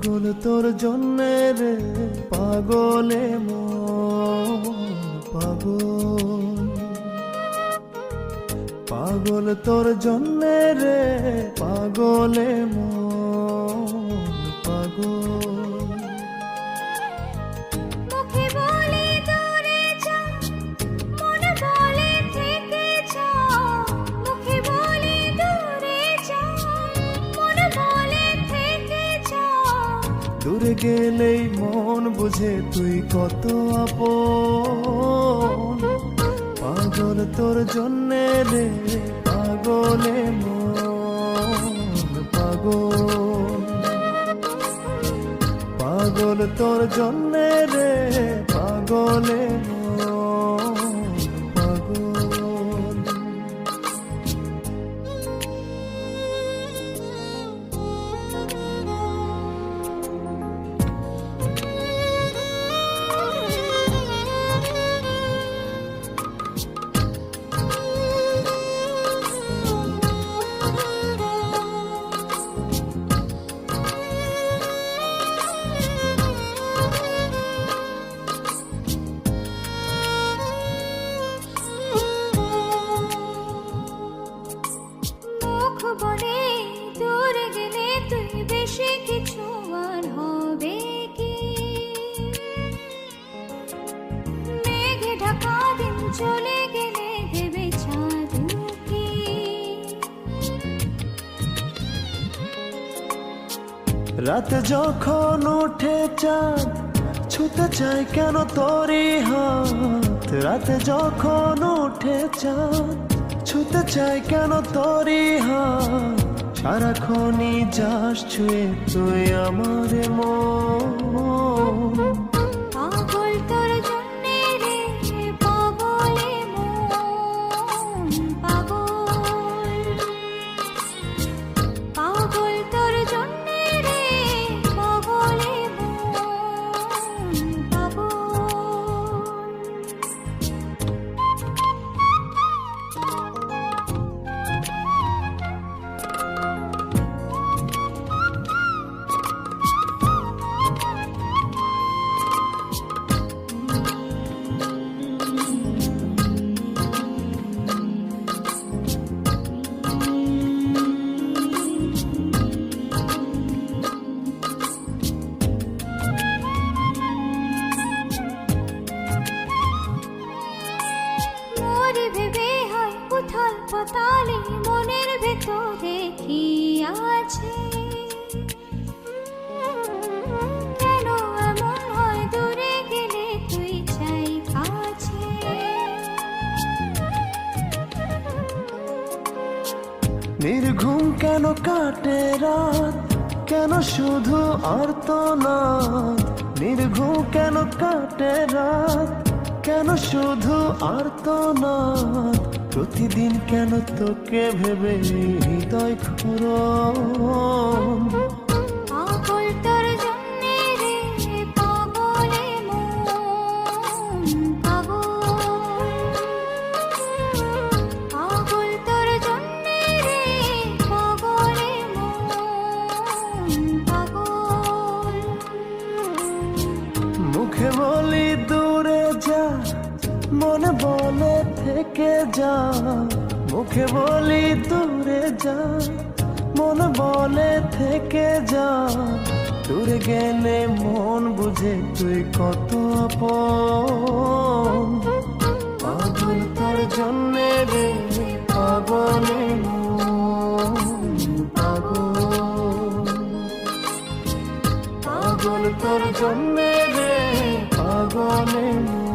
পাগল তোর জন্যে রে পাগলে মন পাগল, পাগল তোর জন্যে রে পাগলে মন পাগল। মুখে বলে দূরে যা, মন বলে থেকে যা। মুখে বলে দূরে যা, মন বলে থেকে যা। দূরে গেলেই মন বুঝে তুই কত আপন, পাগল তোর জন্যে রে পাগলে মন পাগল, পাগল তোর জন্যে রে পাগলে মন পাগল। মুখ বলে দূরে গেলে তুই বেশি কিছু আর হবে কি? মেঘে ঢাকা দিন চলে গেলে দেবে চাঁদ কি? রাত যখন উঠে চাঁদ ছুতে চাই কেন তোরই হাত, রাত যখন উঠে চাঁদ ছুতে চাই কেন তোরই হাত। সারাক্ষণই যাস ছুঁয়ে তুই আমার মন, পাগল তোর জন্যে রে পাগলে মন পাগল, পাগল তোর জন্যে রে পাগলে মন পাগল। মোরে ভেবে হয় উথাল পাতালে মনের ভেতরে কি আছে? কেন এমন হয় দূরে গেলে তুই চাই কাছে? নির্ঘুম কেন কাটে রাত, কেন শুধু আর্তনাদ। নির্ঘুম কেন কাটে রাত, কেন শুধু আর্তনাদ। প্রতিদিন কেন তোকে ভেবে হৃদয় খুরন, পাগল তোর জন্যে রে পাগলে মন পাগল, পাগল তোর জন্যে রে পাগলে মন পাগল। মুখে বলি দূরে যা, মনে বলে থেকে যা। মুখে বলি দূরে যা, মন বলে থেকে যা। দূরে গেলে মন বুঝে তুই কত আপন, পাগল তোর জন্যে রে পাগলে মন পাগল, পাগল তোর জন্যে রে পাগলে মন।